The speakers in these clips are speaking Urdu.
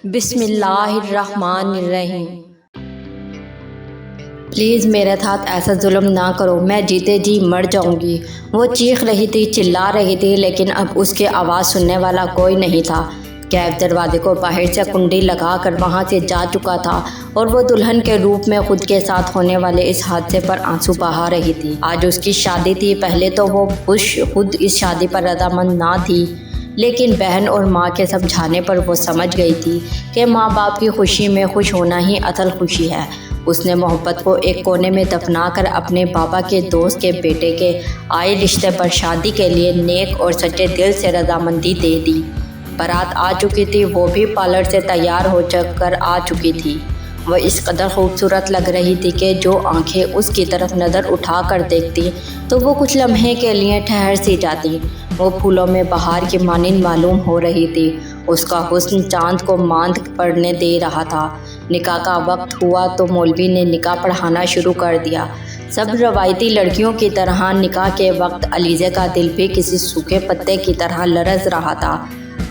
بسم اللہ الرحمن الرحیم۔ پلیز میرے ساتھ ایسا ظلم نہ کرو، میں جیتے جی مر جاؤں گی۔ وہ چیخ رہی تھی، چلا رہی تھی، لیکن اب اس کی آواز سننے والا کوئی نہیں تھا۔ کیف دروازے کو باہر سے کنڈی لگا کر وہاں سے جا چکا تھا اور وہ دلہن کے روپ میں خود کے ساتھ ہونے والے اس حادثے پر آنسو بہا رہی تھی۔ آج اس کی شادی تھی۔ پہلے تو وہ خود اس شادی پر رضامند نہ تھی، لیکن بہن اور ماں کے سمجھانے پر وہ سمجھ گئی تھی کہ ماں باپ کی خوشی میں خوش ہونا ہی اصل خوشی ہے۔ اس نے محبت کو ایک کونے میں دفنا کر اپنے بابا کے دوست کے بیٹے کے آئے رشتے پر شادی کے لیے نیک اور سچے دل سے رضامندی دے دی۔ بارات آ چکی تھی، وہ بھی پارلر سے تیار ہو کر آ چکی تھی۔ وہ اس قدر خوبصورت لگ رہی تھی کہ جو آنکھیں اس کی طرف نظر اٹھا کر دیکھتی تو وہ کچھ لمحے کے لیے ٹھہر سی جاتی۔ وہ پھولوں میں بہار کی مانند معلوم ہو رہی تھی۔ اس کا حسن چاند کو ماند پڑنے دے رہا تھا۔ نکاح کا وقت ہوا تو مولوی نے نکاح پڑھانا شروع کر دیا۔ سب روایتی لڑکیوں کی طرح نکاح کے وقت علیزے کا دل بھی کسی سوکھے پتے کی طرح لرز رہا تھا۔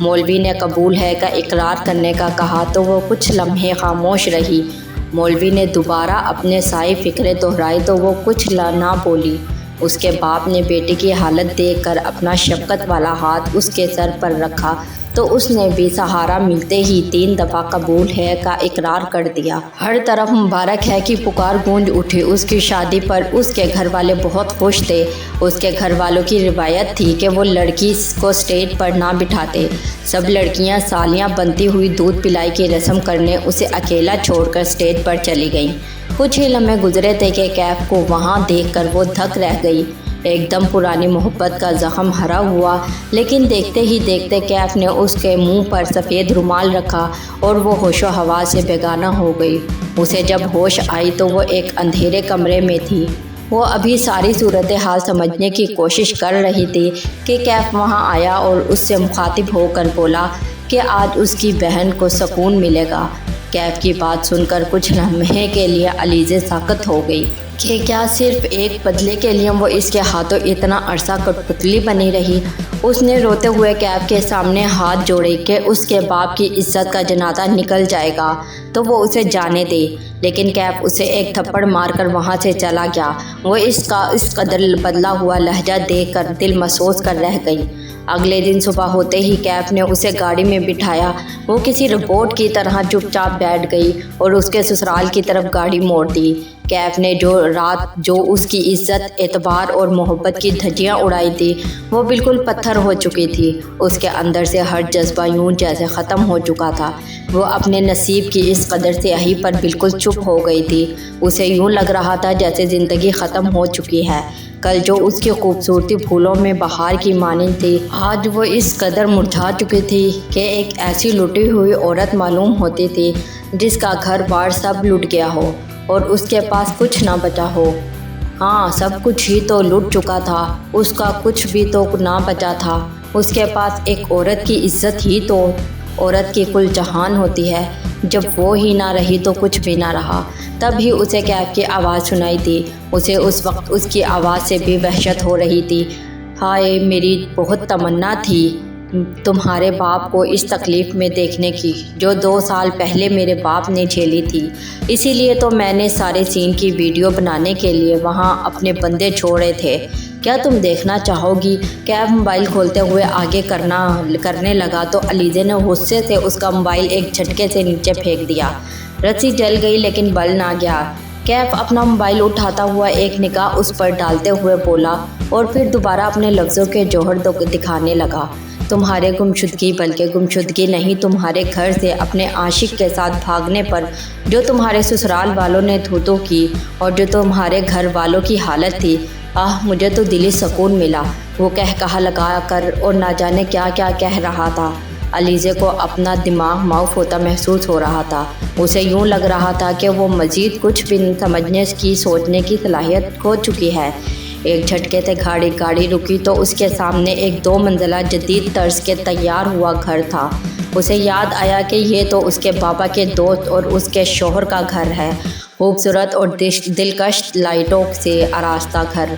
مولوی نے قبول ہے کا اقرار کرنے کا کہا تو وہ کچھ لمحے خاموش رہی۔ مولوی نے دوبارہ اپنے ساری فکریں دہرائی تو وہ کچھ نہ بولی۔ اس کے باپ نے بیٹی کی حالت دیکھ کر اپنا شفقت والا ہاتھ اس کے سر پر رکھا تو اس نے بھی سہارا ملتے ہی 3 دفعہ قبول ہے کا اقرار کر دیا۔ ہر طرف مبارک ہے کی پکار گونج اٹھی۔ اس کی شادی پر اس کے گھر والے بہت خوش تھے۔ اس کے گھر والوں کی روایت تھی کہ وہ لڑکی کو اسٹیج پر نہ بٹھاتے۔ سب لڑکیاں سالیاں بنتی ہوئی دودھ پلائی کی رسم کرنے اسے اکیلا چھوڑ کر اسٹیج پر چلی گئیں۔ کچھ ہی لمحے گزرے تھے کہ کیف کو وہاں دیکھ کر وہ دھک رہ گئی۔ ایک دم پرانی محبت کا زخم ہرا ہوا، لیکن دیکھتے ہی دیکھتے کیف نے اس کے منہ پر سفید رومال رکھا اور وہ ہوش و حواس سے بیگانہ ہو گئی۔ اسے جب ہوش آئی تو وہ ایک اندھیرے کمرے میں تھی۔ وہ ابھی ساری صورتحال سمجھنے کی کوشش کر رہی تھی کہ کیف وہاں آیا اور اس سے مخاطب ہو کر بولا کہ آج اس کی بہن کو سکون ملے گا۔ کیف کی بات سن کر کچھ لمحے کے لیے علیزے ساکت ہو گئی کہ کیا صرف ایک بدلے کے لیے وہ اس کے ہاتھوں اتنا عرصہ کٹ پتلی بنی رہی۔ اس نے روتے ہوئے کیف کے سامنے ہاتھ جوڑے کہ اس کے باپ کی عزت کا جنازہ نکل جائے گا تو وہ اسے جانے دے، لیکن کیف اسے ایک تھپڑ مار کر وہاں سے چلا گیا۔ وہ اس کا اس قدر بدلا ہوا لہجہ دیکھ کر دل محسوس کر رہ گئی۔ اگلے دن صبح ہوتے ہی کیف نے اسے گاڑی میں بٹھایا۔ وہ کسی روبوٹ کی طرح چپ چاپ بیٹھ گئی اور اس کے سسرال کی طرف گاڑی موڑ دی۔ کیف نے جو اس کی عزت، اعتبار اور محبت کی دھجیاں اڑائی تھی وہ بالکل پتھر ہو چکی تھی۔ اس کے اندر سے ہر جذبہ یوں جیسے ختم ہو چکا تھا۔ وہ اپنے نصیب کی اس قدر سیاہی پر بالکل چپ ہو گئی تھی۔ اسے یوں لگ رہا تھا جیسے زندگی ختم ہو چکی ہے۔ کل جو اس کی خوبصورتی پھولوں میں بہار کی مانند تھی، آج وہ اس قدر مرجھا چکی تھی کہ ایک ایسی لٹی ہوئی عورت معلوم ہوتی تھی جس کا گھر بار سب لٹ گیا ہو اور اس کے پاس کچھ نہ بچا ہو۔ ہاں، سب کچھ ہی تو لٹ چکا تھا، اس کا کچھ بھی تو نہ بچا تھا۔ اس کے پاس ایک عورت کی عزت ہی تو عورت کی کل جہان ہوتی ہے۔ جب وہ ہی نہ رہی تو کچھ بھی نہ رہا۔ تب ہی اسے کیف کی آواز سنائی دی۔ اسے اس وقت اس کی آواز سے بھی وحشت ہو رہی تھی۔ ہائے، میری بہت تمنا تھی تمہارے باپ کو اس تکلیف میں دیکھنے کی جو 2 سال پہلے میرے باپ نے جھیلی تھی۔ اسی لیے تو میں نے سارے سین کی ویڈیو بنانے کے لیے وہاں اپنے بندے چھوڑے تھے۔ کیا تم دیکھنا چاہو گی؟ کیف موبائل کھولتے ہوئے آگے کرنے لگا تو علیزے نے غصے سے اس کا موبائل ایک جھٹکے سے نیچے پھینک دیا۔ رسی جل گئی لیکن بل نہ گیا۔ کیف اپنا موبائل اٹھاتا ہوا ایک نگاہ اس پر ڈالتے ہوئے بولا اور پھر دوبارہ اپنے لفظوں کے جوہر دکھانے لگا۔ تمہارے گمشدگی، بلکہ گمشدگی نہیں، تمہارے گھر سے اپنے عاشق کے ساتھ بھاگنے پر جو تمہارے سسرال والوں نے تھو کی اور جو تمہارے گھر والوں کی حالت تھی، مجھے تو دلی سکون ملا۔ وہ کہا لگا کر اور نہ جانے کیا کیا کہہ رہا تھا۔ علیزے کو اپنا دماغ معاف ہوتا محسوس ہو رہا تھا۔ اسے یوں لگ رہا تھا کہ وہ مزید کچھ بھی سمجھنے کی، سوچنے کی صلاحیت کھو چکی ہے۔ ایک جھٹکے سے گاڑی رکی تو اس کے سامنے ایک 2 منزلہ جدید طرز کے تیار ہوا گھر تھا۔ اسے یاد آیا کہ یہ تو اس کے بابا کے دوست اور اس کے شوہر کا گھر ہے۔ خوبصورت اور دلکش لائٹوں سے آراستہ گھر۔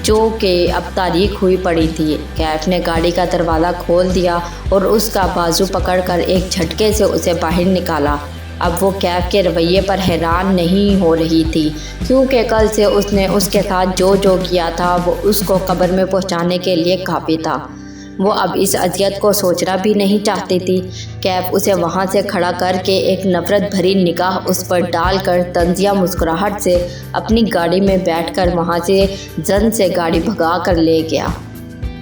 جو کہ اب تاریک ہوئی پڑی تھی۔ کیف نے گاڑی کا دروازہ کھول دیا اور اس کا بازو پکڑ کر ایک جھٹکے سے اسے باہر نکالا۔ اب وہ کیف کے رویے پر حیران نہیں ہو رہی تھی، کیونکہ کل سے اس نے اس کے ساتھ جو کیا تھا وہ اس کو قبر میں پہنچانے کے لیے کافی تھا۔ وہ اب اس اذیت کو سوچنا بھی نہیں چاہتی تھی۔ کیف اسے وہاں سے کھڑا کر کے ایک نفرت بھری نگاہ اس پر ڈال کر طنزیہ مسکراہٹ سے اپنی گاڑی میں بیٹھ کر وہاں سے زن سے گاڑی بھگا کر لے گیا۔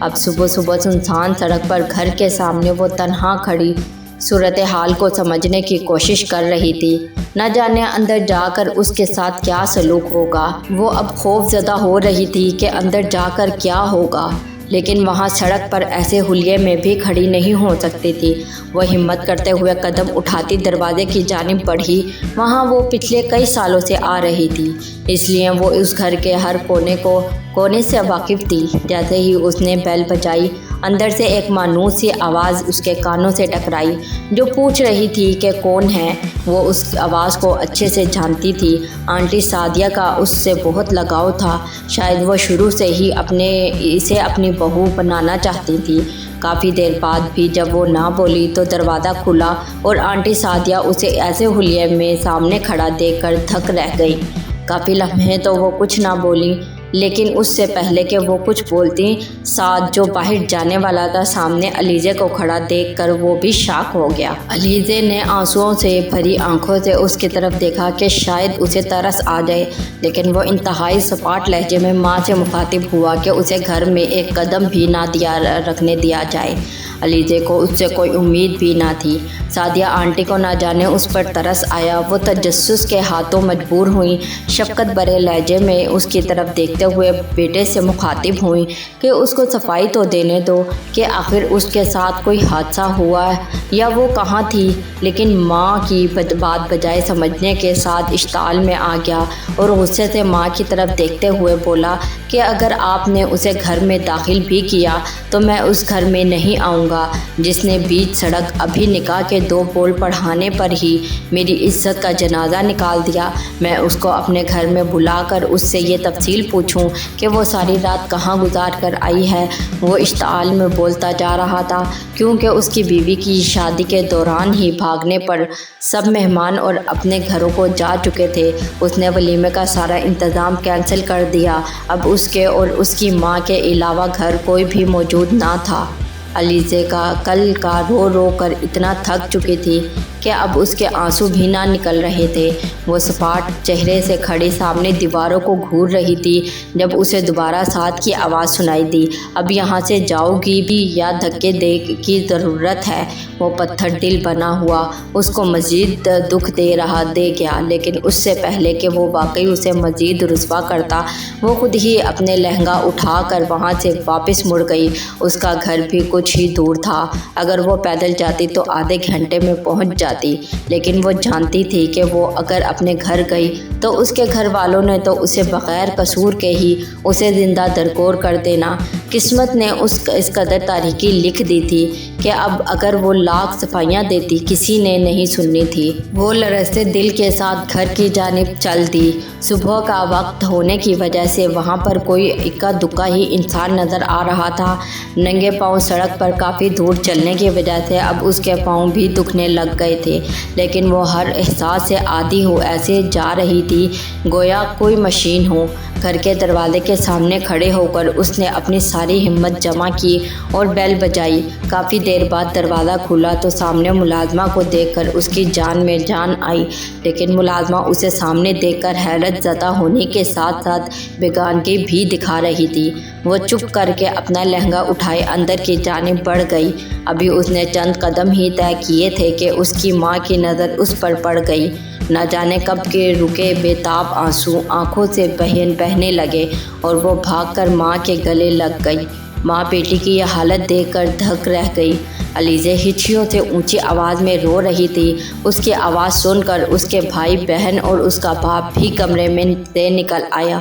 اب صبح صبح سنسان سڑک پر گھر کے سامنے وہ تنہا کھڑی صورتحال کو سمجھنے کی کوشش کر رہی تھی۔ نہ جانے اندر جا کر اس کے ساتھ کیا سلوک ہوگا۔ وہ اب خوف زدہ ہو رہی تھی کہ اندر جا کر کیا ہوگا، لیکن وہاں سڑک پر ایسے حلیے میں بھی کھڑی نہیں ہو سکتی تھی۔ وہ ہمت کرتے ہوئے قدم اٹھاتی دروازے کی جانب بڑھی۔ وہاں وہ پچھلے کئی سالوں سے آ رہی تھی، اس لیے وہ اس گھر کے ہر کونے سے واقف تھی۔ جیسے ہی اس نے بیل بجائی، اندر سے ایک مانوس سی آواز اس کے کانوں سے ٹکرائی، جو پوچھ رہی تھی کہ کون ہے۔ وہ اس آواز کو اچھے سے جانتی تھی۔ آنٹی سعدیہ کا اس سے بہت لگاؤ تھا۔ شاید وہ شروع سے ہی اسے اپنی بہو بنانا چاہتی تھی۔ کافی دیر بعد بھی جب وہ نہ بولی تو دروازہ کھلا اور آنٹی سعدیہ اسے ایسے حلیے میں سامنے کھڑا دیکھ کر دھک رہ گئی۔ کافی لمحے تو وہ کچھ نہ بولی، لیکن اس سے پہلے کہ وہ کچھ بولتی، سعد جو باہر جانے والا تھا، سامنے علیزے کو کھڑا دیکھ کر وہ بھی شاک ہو گیا۔ علیزے نے آنسوؤں سے بھری آنکھوں سے اس کی طرف دیکھا کہ شاید اسے ترس آ جائے، لیکن وہ انتہائی سپاٹ لہجے میں ماں سے مخاطب ہوا کہ اسے گھر میں ایک قدم بھی نہ رکھنے دیا جائے۔ علیزے کو اس سے کوئی امید بھی نہ تھی۔ سعدیہ آنٹی کو نہ جانے اس پر ترس آیا۔ وہ تجسس کے ہاتھوں مجبور ہوئیں، شفقت بھرے لہجے میں اس کی طرف دیکھتے ہوئے بیٹے سے مخاطب ہوئیں کہ اس کو صفائی تو دینے دو کہ آخر اس کے ساتھ کوئی حادثہ ہوا یا وہ کہاں تھی۔ لیکن ماں کی بات بجائے سمجھنے کے ساتھ اشتعال میں آ گیا اور غصے سے ماں کی طرف دیکھتے ہوئے بولا کہ اگر آپ نے اسے گھر میں داخل بھی کیا تو میں اس گھر میں نہیں آؤں گا جس نے بیچ سڑک ابھی نکاح کے 2 بول پڑھانے پر ہی میری عزت کا جنازہ نکال دیا۔ میں اس کو اپنے گھر میں بلا کر اس سے یہ تفصیل پوچھوں کہ وہ ساری رات کہاں گزار کر آئی ہے۔ وہ اشتعال میں بولتا جا رہا تھا، کیونکہ اس کی بیوی کی شادی کے دوران ہی بھاگنے پر سب مہمان اور اپنے گھروں کو جا چکے تھے۔ اس نے ولیمے کا سارا انتظام کینسل کر دیا۔ اب اس کے اور اس کی ماں کے علاوہ گھر کوئی بھی موجود نہ تھا۔ علیزے کا کل کا رو رو کر اتنا تھک چکی تھی کہ اب اس کے آنسو بھی نہ نکل رہے تھے۔ وہ سپاٹ چہرے سے کھڑی سامنے دیواروں کو گھور رہی تھی جب اسے دوبارہ سعد کی آواز سنائی دی، اب یہاں سے جاؤ گی بھی یا دھکے کی ضرورت ہے؟ وہ پتھر دل بنا ہوا اس کو مزید دکھ دے گیا، لیکن اس سے پہلے کہ وہ واقعی اسے مزید رسوا کرتا، وہ خود ہی اپنے لہنگا اٹھا کر وہاں سے واپس مڑ گئی۔ اس کا گھر بھی کچھ ہی دور تھا۔ اگر وہ پیدل جاتی تو آدھے گھنٹے میں پہنچ جاتی، لیکن وہ جانتی تھی کہ وہ اگر اپنے گھر گئی تو اس کے گھر والوں نے تو اسے بغیر قصور کے ہی اسے زندہ درگور کر دینا۔ قسمت نے اس قدر تاریکی لکھ دی تھی کہ اب اگر وہ لاکھ صفائیاں دیتی کسی نے نہیں سننی تھی۔ وہ لرزتے دل کے ساتھ گھر کی جانب چل دی۔ صبح کا وقت ہونے کی وجہ سے وہاں پر کوئی اکا دکا ہی انسان نظر آ رہا تھا۔ ننگے پاؤں سڑک پر کافی دور چلنے کی وجہ سے اب اس کے پاؤں بھی دکھنے لگ گئے تھے، لیکن وہ ہر احساس سے عادی ہو ایسے جا رہی تھی گویا کوئی مشین ہو۔ گھر کے دروازے کے سامنے کھڑے ہو کر اس نے اپنی ساری ہمت جمع کی اور بیل بجائی۔ کافی دیر بعد دروازہ کھلا تو سامنے ملازمہ کو دیکھ کر اس کی جان میں جان آئی، لیکن ملازمہ اسے سامنے دیکھ کر حیرت زدہ ہونے کے ساتھ ساتھ بیگانگی بھی دکھا رہی تھی۔ وہ چپ کر کے اپنا لہنگا اٹھائے اندر کی جانب بڑھ گئی۔ ابھی اس نے چند قدم ہی طے کیے تھے کہ اس کی ماں کی نظر اس پر پڑ گئی۔ نہ جانے کب کے رکے بے تاب آنسو آنکھوں سے بہنے لگے اور وہ بھاگ کر ماں کے گلے لگ گئی۔ ماں بیٹی کی یہ حالت دیکھ کر دھک رہ گئی۔ علیزے ہچھیوں سے اونچی آواز میں رو رہی تھی۔ اس کی آواز سن کر اس کے بھائی بہن اور اس کا باپ بھی کمرے میں سے نکل آیا۔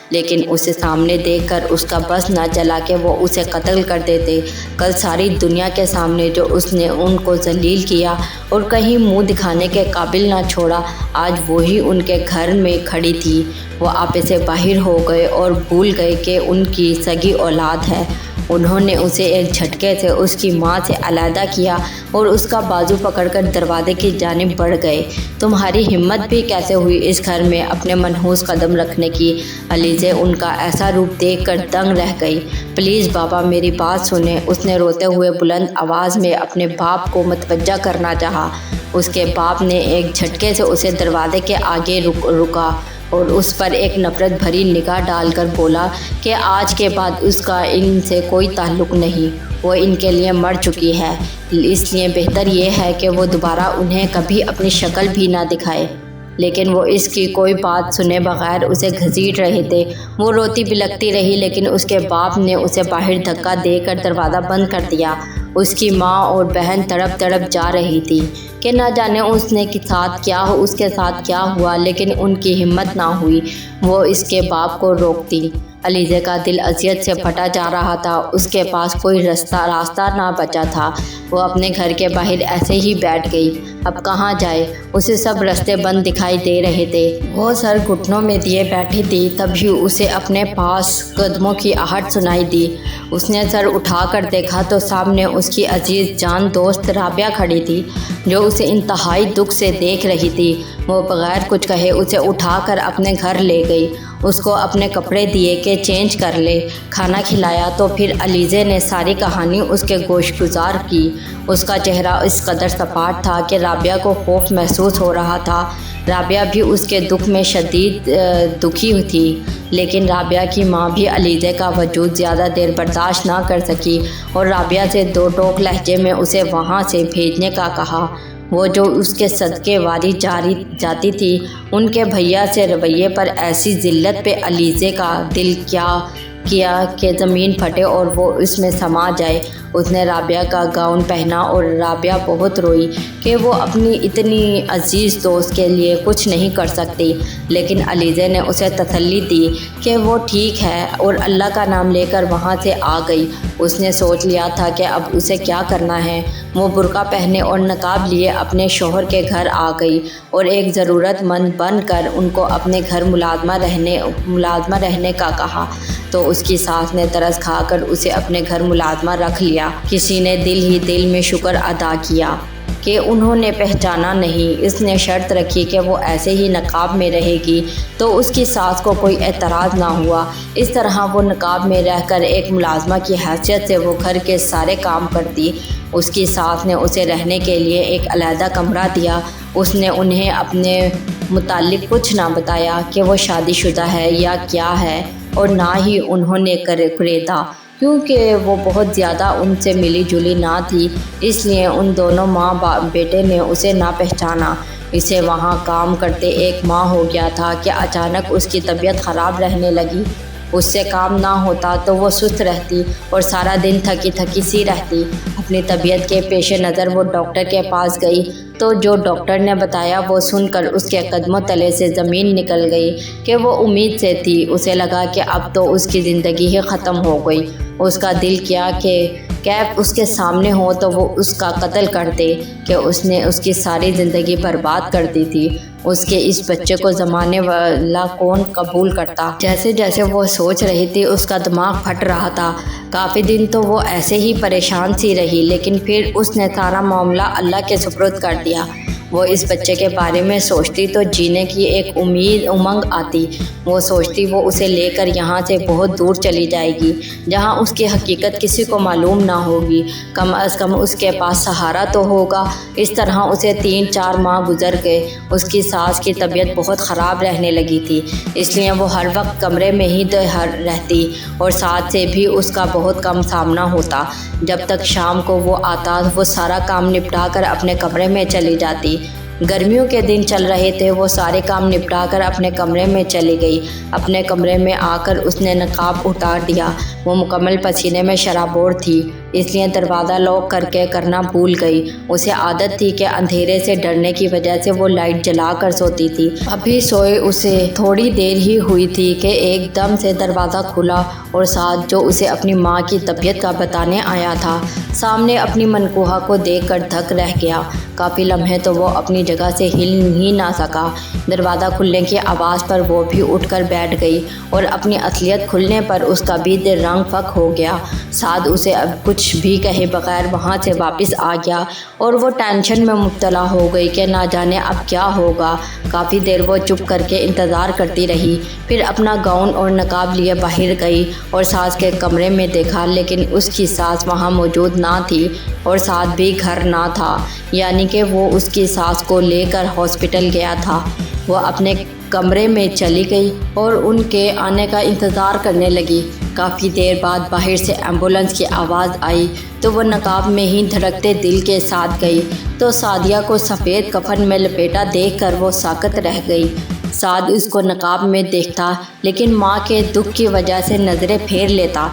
لیکن اسے سامنے دیکھ کر اس کا بس نہ چلا کہ وہ اسے قتل کر دیتے۔ کل ساری دنیا کے سامنے جو اس نے ان کو ذلیل کیا اور کہیں منہ دکھانے کے قابل نہ چھوڑا، آج وہی ان کے گھر میں کھڑی تھی۔ وہ آپے سے باہر ہو گئے اور بھول گئے کہ ان کی سگی اولاد ہے۔ انہوں نے اسے ایک جھٹکے سے اس کی ماں سے علیحدہ کیا اور اس کا بازو پکڑ کر دروازے کی جانب بڑھ گئے۔ تمہاری ہمت بھی کیسے ہوئی اس گھر میں اپنے منحوس قدم رکھنے کی؟ علیزے ان کا ایسا روپ دیکھ کر دنگ رہ گئی۔ پلیز بابا میری بات سنیں، اس نے روتے ہوئے بلند آواز میں اپنے باپ کو متوجہ کرنا چاہا۔ اس کے باپ نے ایک جھٹکے سے اسے دروازے کے آگے رکا اور اس پر ایک نفرت بھری نگاہ ڈال کر بولا کہ آج کے بعد اس کا ان سے کوئی تعلق نہیں، وہ ان کے لیے مر چکی ہے، اس لیے بہتر یہ ہے کہ وہ دوبارہ انہیں کبھی اپنی شکل بھی نہ دکھائے۔ لیکن وہ اس کی کوئی بات سنے بغیر اسے گھسیٹ رہے تھے۔ وہ روتی بلکتی رہی لیکن اس کے باپ نے اسے باہر دھکا دے کر دروازہ بند کر دیا۔ اس کی ماں اور بہن تڑپ تڑپ جا رہی تھی کہ نہ جانے اس کے ساتھ کیا ہوا، لیکن ان کی ہمت نہ ہوئی وہ اس کے باپ کو روکتی۔ علیزے کا دل اذیت سے پھٹا جا رہا تھا، اس کے پاس کوئی راستہ نہ بچا تھا۔ وہ اپنے گھر کے باہر ایسے ہی بیٹھ گئی۔ اب کہاں جائے؟ اسے سب راستے بند دکھائی دے رہے تھے۔ وہ سر گھٹنوں میں دیے بیٹھی تھی، تبھی اسے اپنے پاس قدموں کی آہٹ سنائی دی۔ اس نے سر اٹھا کر دیکھا تو سامنے اس کی عزیز جان دوست رابعہ کھڑی تھی، جو اسے انتہائی دکھ سے دیکھ رہی تھی۔ وہ بغیر کچھ کہے اسے اٹھا کر اپنے گھر لے گئی، اس کو اپنے کپڑے دیے کہ چینج کر لے، کھانا کھلایا تو پھر علیزے نے ساری کہانی اس کے گوش گزار کی۔ اس کا چہرہ اس قدر سپاٹ تھا کہ رابعہ کو خوف محسوس ہو رہا تھا۔ رابعہ بھی اس کے دکھ میں شدید دکھی تھی، لیکن رابعہ کی ماں بھی علیزے کا وجود زیادہ دیر برداشت نہ کر سکی اور رابعہ سے دو ٹوک لہجے میں اسے وہاں سے بھیجنے کا کہا۔ وہ جو اس کے صدقے واری جاتی تھی، ان کے بھیا سے رویے پر ایسی ذلت پہ علیزے کا دل کیا کہ زمین پھٹے اور وہ اس میں سما جائے۔ اس نے رابعہ کا گاؤن پہنا اور رابعہ بہت روئی کہ وہ اپنی اتنی عزیز دوست کے لیے کچھ نہیں کر سکتی، لیکن علیزے نے اسے تسلی دی کہ وہ ٹھیک ہے اور اللہ کا نام لے کر وہاں سے آ گئی۔ اس نے سوچ لیا تھا کہ اب اسے کیا کرنا ہے۔ وہ برقع پہنے اور نقاب لیے اپنے شوہر کے گھر آ گئی اور ایک ضرورت مند بن کر ان کو اپنے گھر ملازمہ رہنے کا کہا، تو اس کی ساس نے ترس کھا کر اسے اپنے گھر ملازمہ رکھ لیا۔ کسی نے دل ہی دل میں شکر ادا کیا کہ انہوں نے پہچانا نہیں۔ اس نے شرط رکھی کہ وہ ایسے ہی نقاب میں رہے گی، تو اس کی ساس کو کوئی اعتراض نہ ہوا۔ اس طرح وہ نقاب میں رہ کر ایک ملازمہ کی حیثیت سے وہ گھر کے سارے کام کرتی۔ اس کی ساس نے اسے رہنے کے لیے ایک علیحدہ کمرہ دیا۔ اس نے انہیں اپنے متعلق کچھ نہ بتایا کہ وہ شادی شدہ ہے یا کیا ہے، اور نہ ہی انہوں نے خریدا، کیونکہ وہ بہت زیادہ ان سے ملی جلی نہ تھی، اس لیے ان دونوں ماں بیٹے نے اسے نہ پہچانا۔ اسے وہاں کام کرتے ایک ماہ ہو گیا تھا کہ اچانک اس کی طبیعت خراب رہنے لگی۔ اس سے کام نہ ہوتا تو وہ سست رہتی اور سارا دن تھکی تھکی سی رہتی۔ اپنی طبیعت کے پیش نظر وہ ڈاکٹر کے پاس گئی تو جو ڈاکٹر نے بتایا وہ سن کر اس کے قدموں تلے سے زمین نکل گئی کہ وہ امید سے تھی۔ اسے لگا کہ اب تو اس کی زندگی ہی ختم ہو گئی۔ اس کا دل کیا کہ کیف اس کے سامنے ہو تو وہ اس کا قتل کر دے کہ اس نے اس کی ساری زندگی برباد کر دی تھی۔ اس کے اس بچے کو زمانے والا کون قبول کرتا؟ جیسے جیسے وہ سوچ رہی تھی اس کا دماغ پھٹ رہا تھا۔ کافی دن تو وہ ایسے ہی پریشان سی رہی، لیکن پھر اس نے سارا معاملہ اللہ کے سپرد کر دیا۔ وہ اس بچے کے بارے میں سوچتی تو جینے کی ایک امنگ آتی۔ وہ سوچتی وہ اسے لے کر یہاں سے بہت دور چلی جائے گی، جہاں اس کی حقیقت کسی کو معلوم نہ ہوگی، کم از کم اس کے پاس سہارا تو ہوگا۔ اس طرح اسے 3-4 ماہ گزر گئے۔ اس کی ساس کی طبیعت بہت خراب رہنے لگی تھی، اس لیے وہ ہر وقت کمرے میں ہی رہتی اور ساتھ سے بھی اس کا بہت کم سامنا ہوتا۔ جب تک شام کو وہ آتا وہ سارا کام نپٹا کر اپنے کمرے میں چلی جاتی۔ گرمیوں کے دن چل رہے تھے، وہ سارے کام نپٹا کر اپنے کمرے میں چلی گئی۔ اپنے کمرے میں آ کر اس نے نقاب اتار دیا۔ وہ مکمل پسینے میں شرابور تھی۔ اس لیے دروازہ لاک کر کے کرنا بھول گئی۔ اسے عادت تھی کہ اندھیرے سے ڈرنے کی وجہ سے وہ لائٹ جلا کر سوتی تھی۔ ابھی سوئے اسے تھوڑی دیر ہی ہوئی تھی کہ ایک دم سے دروازہ کھلا اور سعد، جو اسے اپنی ماں کی طبیعت کا بتانے آیا تھا، سامنے اپنی منکوہا کو دیکھ کر دھک رہ گیا۔ کافی لمحے تو وہ اپنی جگہ سے ہل ہی نہ سکا۔ دروازہ کھلنے کی آواز پر وہ بھی اٹھ کر بیٹھ گئی اور اپنی اصلیت کھلنے پر اس کا بھی دل رنگ پھک ہو گیا۔ سعد اسے اب کچھ بھی کہے بغیر وہاں سے واپس آ گیا اور وہ ٹینشن میں مبتلا ہو گئی کہ نہ جانے اب کیا ہوگا۔ کافی دیر وہ چپ کر کے انتظار کرتی رہی، پھر اپنا گاؤن اور نقاب لیے باہر گئی اور ساس کے کمرے میں دیکھا، لیکن اس کی ساس وہاں موجود نہ تھی اور سعد بھی گھر نہ تھا، یعنی کہ وہ اس کی ساس کو لے کر ہاسپٹل گیا تھا۔ وہ اپنے کمرے میں چلی گئی اور ان کے آنے کا انتظار کرنے لگی۔ کافی دیر بعد باہر سے ایمبولنس کی آواز آئی تو وہ نقاب میں ہی دھڑکتے دل کے ساتھ گئی تو سعدیہ کو سفید کفن میں لپیٹا دیکھ کر وہ ساکت رہ گئی۔ سعد اس کو نقاب میں دیکھتا لیکن ماں کے دکھ کی وجہ سے نظریں پھیر لیتا۔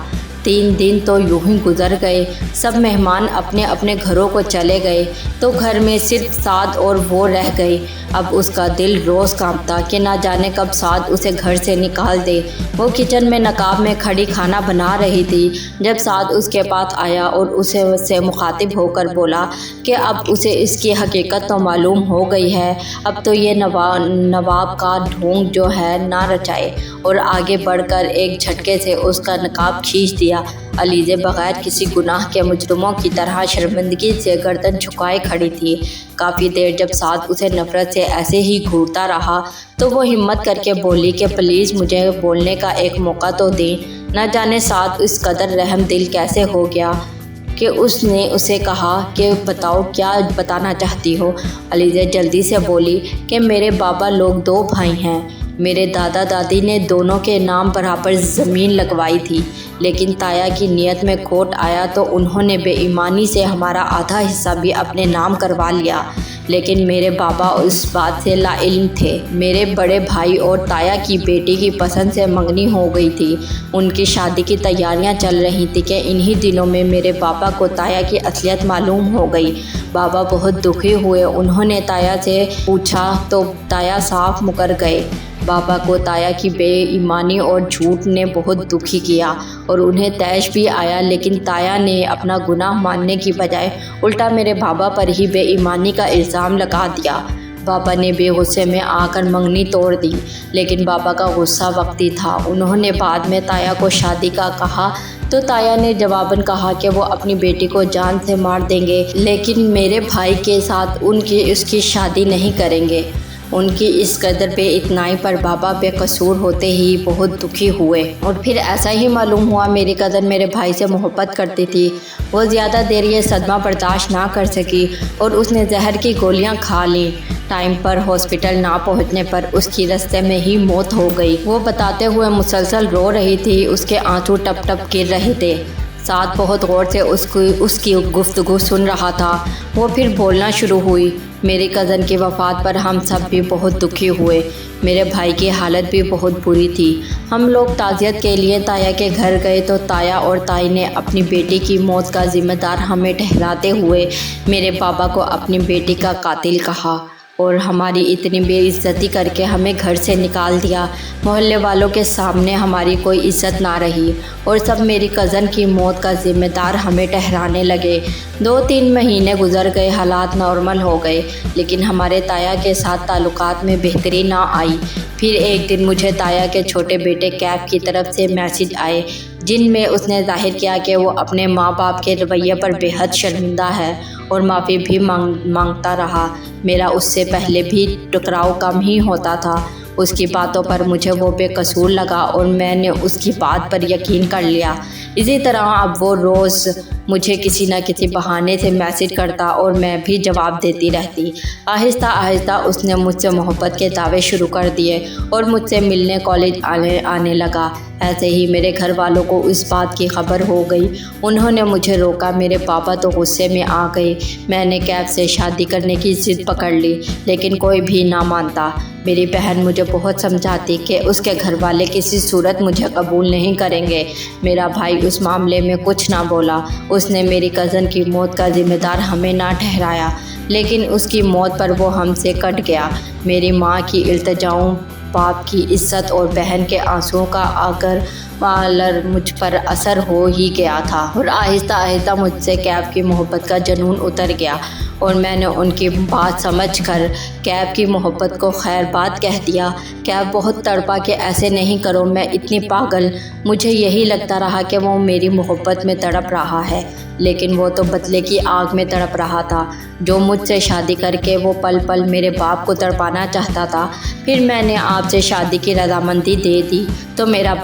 3 دن تو یوں ہی گزر گئے۔ سب مہمان اپنے اپنے گھروں کو چلے گئے تو گھر میں صرف سعد اور وہ رہ گئی۔ اب اس کا دل روز کانپتا کہ نہ جانے کب سعد اسے گھر سے نکال دے۔ وہ کچن میں نقاب میں کھڑی کھانا بنا رہی تھی جب سعد اس کے پاس آیا اور اسے سے مخاطب ہو کر بولا کہ اب اسے اس کی حقیقت تو معلوم ہو گئی ہے، اب تو یہ نواب کا ڈھونگ جو ہے نہ رچائے، اور آگے بڑھ کر ایک جھٹکے سے اس کا نقاب کھینچ دیا۔ علیزہ بغیر کسی گناہ کے مجرموں کی طرح شرمندگی سے گردن جھکائے کھڑی تھی۔ کافی دیر جب سعد اسے نفرت سے ایسے ہی گھورتا رہا تو وہ ہمت کر کے بولی کہ پلیز مجھے بولنے کا ایک موقع تو دیں۔ نہ جانے سعد اس قدر رحم دل کیسے ہو گیا کہ اس نے اسے کہا کہ بتاؤ کیا بتانا چاہتی ہو۔ علیزہ جلدی سے بولی کہ میرے بابا لوگ 2 بھائی ہیں۔ میرے دادا دادی نے دونوں کے نام برابر زمین لگوائی تھی، لیکن تایا کی نیت میں کھوٹ آیا تو انہوں نے بے ایمانی سے ہمارا آدھا حصہ بھی اپنے نام کروا لیا، لیکن میرے بابا اس بات سے لا علم تھے۔ میرے بڑے بھائی اور تایا کی بیٹی کی پسند سے منگنی ہو گئی تھی۔ ان کی شادی کی تیاریاں چل رہی تھیں کہ انہی دنوں میں میرے بابا کو تایا کی اصلیت معلوم ہو گئی۔ بابا بہت دکھی ہوئے۔ انہوں نے تایا سے پوچھا تو تایا صاف مکر گئے۔ بابا کو تایا کی بے ایمانی اور جھوٹ نے بہت دکھی کیا اور انہیں طیش بھی آیا، لیکن تایا نے اپنا گناہ ماننے کی بجائے الٹا میرے بابا پر ہی بے ایمانی کا الزام لگا دیا۔ بابا نے بے غصے میں آ کر منگنی توڑ دی، لیکن بابا کا غصہ وقتی تھا۔ انہوں نے بعد میں تایا کو شادی کا کہا تو تایا نے جواباً کہا کہ وہ اپنی بیٹی کو جان سے مار دیں گے، لیکن میرے بھائی کے ساتھ اس کی شادی نہیں کریں گے۔ ان کی اس قدر بے اتنائی پر بابا بے قصور ہوتے ہی بہت دکھی ہوئے، اور پھر ایسا ہی معلوم ہوا میری کزن میرے بھائی سے محبت کرتی تھی۔ وہ زیادہ دیر یہ صدمہ برداشت نہ کر سکی اور اس نے زہر کی گولیاں کھا لیں۔ ٹائم پر ہاسپٹل نہ پہنچنے پر اس کی رستے میں ہی موت ہو گئی۔ وہ بتاتے ہوئے مسلسل رو رہی تھی، اس کے آنسو ٹپ ٹپ گر رہے تھے۔ سعد بہت غور سے اس کی گفتگو سن رہا تھا۔ وہ پھر بولنا شروع ہوئی، میری کزن کی وفات پر ہم سب بھی بہت دکھی ہوئے۔ میرے بھائی کی حالت بھی بہت بری تھی۔ ہم لوگ تعزیت کے لیے تایا کے گھر گئے تو تایا اور تائی نے اپنی بیٹی کی موت کا ذمہ دار ہمیں ٹھہراتے ہوئے میرے بابا کو اپنی بیٹی کا قاتل کہا اور ہماری اتنی بے عزتی کر کے ہمیں گھر سے نکال دیا۔ محلے والوں کے سامنے ہماری کوئی عزت نہ رہی اور سب میری کزن کی موت کا ذمہ دار ہمیں ٹھہرانے لگے۔ 2-3 مہینے گزر گئے، حالات نارمل ہو گئے، لیکن ہمارے تایا کے ساتھ تعلقات میں بہتری نہ آئی۔ پھر ایک دن مجھے تایا کے چھوٹے بیٹے کیف کی طرف سے میسج آئے جن میں اس نے ظاہر کیا کہ وہ اپنے ماں باپ کے رویے پر بے حد شرمندہ ہے اور معافی بھی مانگتا رہا۔ میرا اس سے پہلے بھی ٹکراؤ کم ہی ہوتا تھا۔ اس کی باتوں پر مجھے وہ بے قصور لگا اور میں نے اس کی بات پر یقین کر لیا۔ اسی طرح اب وہ روز مجھے کسی نہ کسی بہانے سے میسج کرتا اور میں بھی جواب دیتی رہتی۔ آہستہ آہستہ اس نے مجھ سے محبت کے دعوے شروع کر دیے اور مجھ سے ملنے کالج آنے لگا۔ ایسے ہی میرے گھر والوں کو اس بات کی خبر ہو گئی۔ انہوں نے مجھے روکا۔ میرے پاپا تو غصے میں آ گئے۔ میں نے کیف سے شادی کرنے کی ضد پکڑ لی، لیکن کوئی بھی نہ مانتا۔ میری بہن مجھے بہت سمجھاتی کہ اس کے گھر والے کسی صورت مجھے قبول نہیں کریں گے۔ میرا بھائی اس معاملے میں کچھ نہ بولا۔ اس نے میری کزن کی موت کا ذمہ دار ہمیں نہ ٹھہرایا، لیکن اس کی موت پر وہ ہم سے کٹ گیا۔ میری ماں کی التجاؤں، باپ کی عزت اور بہن کے آنسوؤں کا اگر مجھ پر اثر ہو ہی گیا تھا، اور آہستہ آہستہ مجھ سے کیب کی محبت کا جنون اتر گیا، اور میں نے ان کی بات سمجھ کر کیب کی محبت کو خیر بات کہہ دیا۔ کیب بہت تڑپا کہ ایسے نہیں کرو، میں اتنی پاگل، مجھے یہی لگتا رہا کہ وہ میری محبت میں تڑپ رہا ہے، لیکن وہ تو بدلے کی آگ میں تڑپ رہا تھا، جو مجھ سے شادی کر کے وہ پل پل میرے باپ کو تڑپانا چاہتا تھا۔ پھر میں نے آپ سے شادی کی رضامندی دے دی تو میرا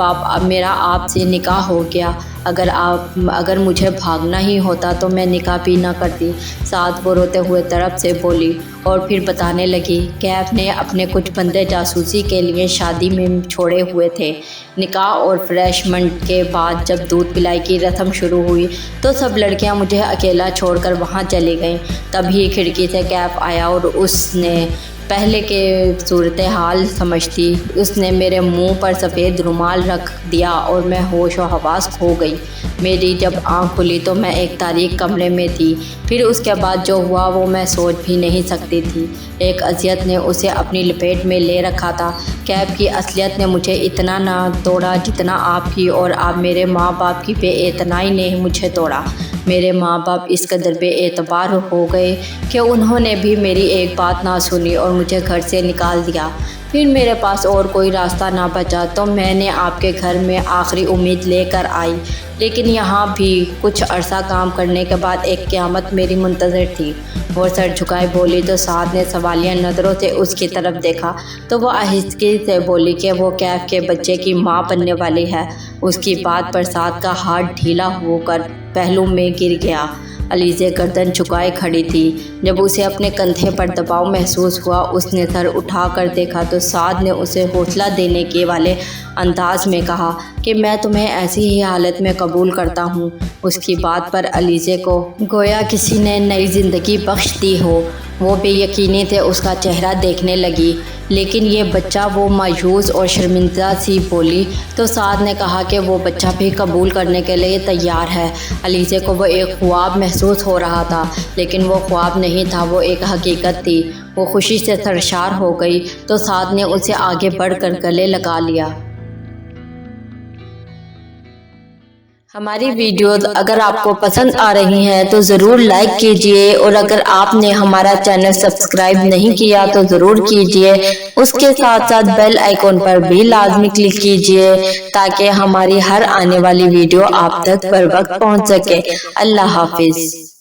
آپ سے نکاح ہو گیا۔ اگر مجھے بھاگنا ہی ہوتا تو میں نکاح بھی نہ کرتی۔ ساتھ وہ روتے ہوئے طرف سے بولی اور پھر بتانے لگی، کیف نے اپنے کچھ بندے جاسوسی کے لیے شادی میں چھوڑے ہوئے تھے۔ نکاح اور ریفریشمنٹ کے بعد جب دودھ پلائی کی رسم شروع ہوئی تو سب لڑکیاں مجھے اکیلا چھوڑ کر وہاں چلی گئیں۔ تبھی کھڑکی سے کیف آیا اور اس نے پہلے کے صورتحال سمجھتی اس نے میرے منہ پر سفید رومال رکھ دیا اور میں ہوش و حواس کھو گئی۔ میری جب آنکھ کھلی تو میں ایک تاریک کمرے میں تھی۔ پھر اس کے بعد جو ہوا وہ میں سوچ بھی نہیں سکتی تھی۔ ایک اذیت نے اسے اپنی لپیٹ میں لے رکھا تھا۔ کیف کی اصلیت نے مجھے اتنا نہ توڑا جتنا آپ کی اور آپ میرے ماں باپ کی بے اعتنائی نے مجھے توڑا۔ میرے ماں باپ اس قدر بے اعتبار ہو گئے کہ انہوں نے بھی میری ایک بات نہ سنی اور مجھے گھر سے نکال دیا۔ پھر میرے پاس اور کوئی راستہ نہ بچا تو میں نے آپ کے گھر میں آخری امید لے کر آئی، لیکن یہاں بھی کچھ عرصہ کام کرنے کے بعد ایک قیامت میری منتظر تھی۔ وہ سر جھکائے بولی تو سعد نے سوالیہ نظروں سے اس کی طرف دیکھا تو وہ آہستگی سے بولی کہ وہ کیف کے بچے کی ماں بننے والی ہے۔ اس کی بات پر سعد کا ہاتھ ڈھیلا ہو کر پہلو میں گر گیا۔ علیزہ گردن جھکائے کھڑی تھی۔ جب اسے اپنے کندھے پر دباؤ محسوس ہوا، اس نے سر اٹھا کر دیکھا تو سعد نے اسے حوصلہ دینے کے والے انداز میں کہا کہ میں تمہیں ایسی ہی حالت میں قبول کرتا ہوں۔ اس کی بات پر علیزہ کو گویا کسی نے نئی زندگی بخش دی ہو۔ وہ بے یقینی سے اس کا چہرہ دیکھنے لگی، لیکن یہ بچہ، وہ مایوس اور شرمندہ سی بولی تو سعد نے کہا کہ وہ بچہ بھی قبول کرنے کے لیے تیار ہے۔ علیزہ کو وہ ایک خواب محسوس ہو رہا تھا، لیکن وہ خواب نہیں تھا، وہ ایک حقیقت تھی۔ وہ خوشی سے سرشار ہو گئی تو سعد نے اسے آگے بڑھ کر گلے لگا لیا۔ ہماری ویڈیوز اگر آپ کو پسند آ رہی ہیں تو ضرور لائک کیجئے، اور اگر آپ نے ہمارا چینل سبسکرائب نہیں کیا تو ضرور کیجئے۔ اس کے ساتھ ساتھ بیل آئیکن پر بھی لازمی کلک کیجئے تاکہ ہماری ہر آنے والی ویڈیو آپ تک بر وقت پہنچ سکے۔ اللہ حافظ۔